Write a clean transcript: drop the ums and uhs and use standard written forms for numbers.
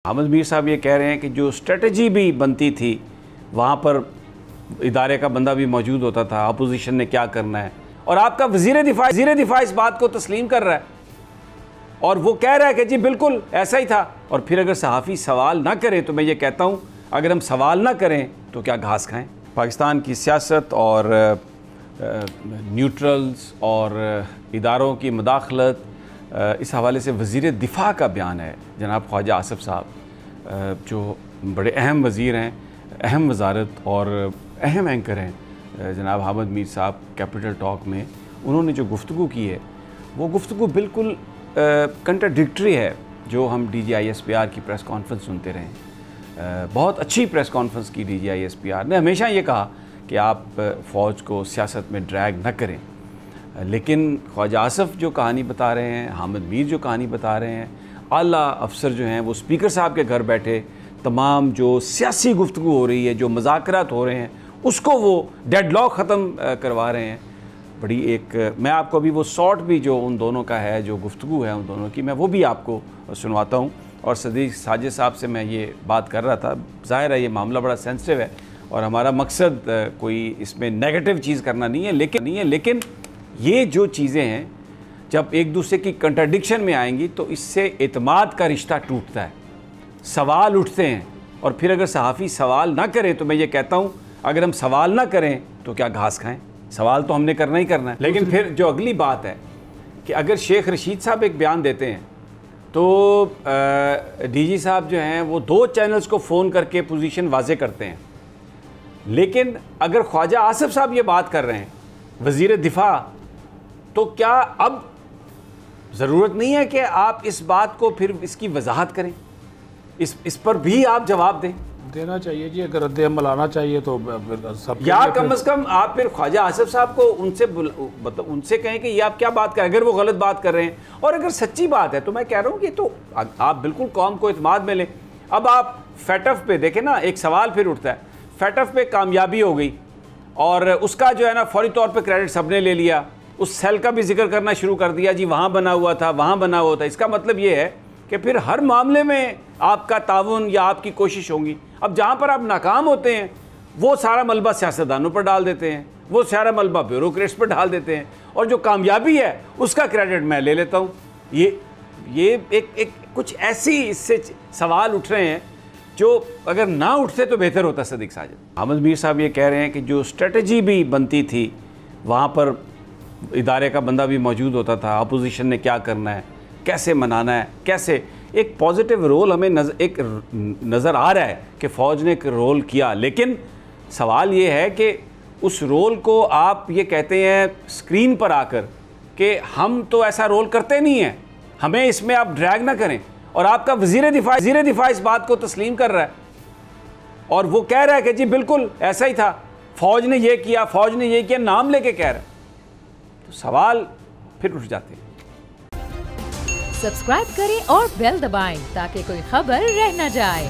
हामिद मीर साहब ये कह रहे हैं कि जो स्ट्रेटजी भी बनती थी वहाँ पर इदारे का बंदा भी मौजूद होता था, अपोजिशन ने क्या करना है, और आपका वज़ीर दिफा इस बात को तस्लीम कर रहा है और वो कह रहा है कि जी बिल्कुल ऐसा ही था। और फिर अगर सहाफ़ी सवाल ना करें तो मैं ये कहता हूँ, अगर हम सवाल ना करें तो क्या घास खाएं। पाकिस्तान की सियासत और न्यूट्रल्स और इदारों की मदाखलत, इस हवाले से वज़ीर दिफा का बयान है जनाब ख्वाजा आसिफ साहब, जो बड़े अहम वज़ीर हैं, अहम वज़ारत और अहम एंकर हैं जनाब हामिद मीर साहब। कैपिटल टॉक में उन्होंने जो गुफ्तगू की है वो गुफ्तगू बिल्कुल कंट्राडिक्टरी है जो हम DGISPR की प्रेस कॉन्फ्रेंस सुनते रहे। बहुत अच्छी प्रेस कॉन्फ्रेंस की DGISPR ने, हमेशा ये कहा कि आप फ़ौज को सियासत में ड्रैग न करें, लेकिन ख्वाजा आसिफ जो कहानी बता रहे हैं, हामिद मीर जो कहानी बता रहे हैं, आला अफसर जो हैं वो स्पीकर साहब के घर बैठे तमाम जो सियासी गुफ्तगू हो रही है, जो मुज़ाकरात हो रहे हैं, उसको वो डेडलॉक ख़त्म करवा रहे हैं। बड़ी एक, मैं आपको अभी वो शॉर्ट भी जो उन दोनों का है, जो गुफ्तगू है उन दोनों की, मैं वो भी आपको सुनवाता हूँ। और सदीक साजिद साहब से मैं ये बात कर रहा था, ज़ाहिर है ये मामला बड़ा सेंसिटिव है और हमारा मकसद कोई इसमें नेगेटिव चीज़ करना नहीं है, लेकिन ये जो चीज़ें हैं जब एक दूसरे की कंट्राडिक्शन में आएंगी तो इससे एतमाद का रिश्ता टूटता है, सवाल उठते हैं। और फिर अगर सहाफ़ी सवाल ना करें तो मैं ये कहता हूँ, अगर हम सवाल ना करें तो क्या घास खाएं। सवाल तो हमने करना ही करना है। लेकिन फिर जो अगली बात है कि अगर शेख रशीद साहब एक बयान देते हैं तो DG साहब जो हैं वो 2 चैनल्स को फ़ोन करके पोजीशन वाजे करते हैं। लेकिन अगर ख्वाजा आसिफ साहब ये बात कर रहे हैं वज़ीर दिफा, तो क्या अब ज़रूरत नहीं है कि आप इस बात को फिर इसकी वजाहत करें, इस पर भी आप जवाब देना चाहिए जी। अगर रद्द अमल आना चाहिए तो सब, या कम से कम आप फिर ख्वाजा आसिफ साहब को उनसे कहें कि ये आप क्या बात करें, अगर वो गलत बात कर रहे हैं। और अगर सच्ची बात है तो मैं कह रहा हूँ कि तो आप बिल्कुल कौम को इत्मीनान में लें। अब आप फैटफ पे देखें ना, एक सवाल फिर उठता है, फैटफ पे कामयाबी हो गई और उसका जो है ना फौरी तौर पर क्रेडिट सबने ले लिया, उस सेल का भी जिक्र करना शुरू कर दिया, जी वहाँ बना हुआ था, वहाँ बना हुआ था। इसका मतलब ये है कि फिर हर मामले में आपका ताउन या आपकी कोशिश होगी। अब जहाँ पर आप नाकाम होते हैं वो सारा मलबा सियासतदानों पर डाल देते हैं, वो सारा मलबा ब्यूरोक्रेट्स पर डाल देते हैं, और जो कामयाबी है उसका क्रेडिट मैं ले लेता हूँ। ये एक कुछ ऐसी इससे सवाल उठ रहे हैं जो अगर ना उठते तो बेहतर होता। सदीक साजिद, हामिद मीर साहब ये कह रहे हैं कि जो स्ट्रेटजी भी बनती थी वहाँ पर इदारे का बंदा भी मौजूद होता था, अपोजिशन ने क्या करना है, कैसे मनाना है, कैसे एक पॉजिटिव रोल हमें नज़र आ रहा है कि फ़ौज ने एक रोल किया। लेकिन सवाल ये है कि उस रोल को आप ये कहते हैं स्क्रीन पर आकर कि हम तो ऐसा रोल करते नहीं हैं, हमें इसमें आप ड्रैग ना करें। और आपका वज़ीर दिफा इस बात को तस्लीम कर रहा है और वो कह रहा है कि जी बिल्कुल ऐसा ही था, फ़ौज ने ये किया, फ़ौज ने ये किया, नाम लेके कह रहा है। तो सवाल फिर उठ जाते हैं। सब्सक्राइब करें और बेल दबाएं ताकि कोई खबर रह न जाए।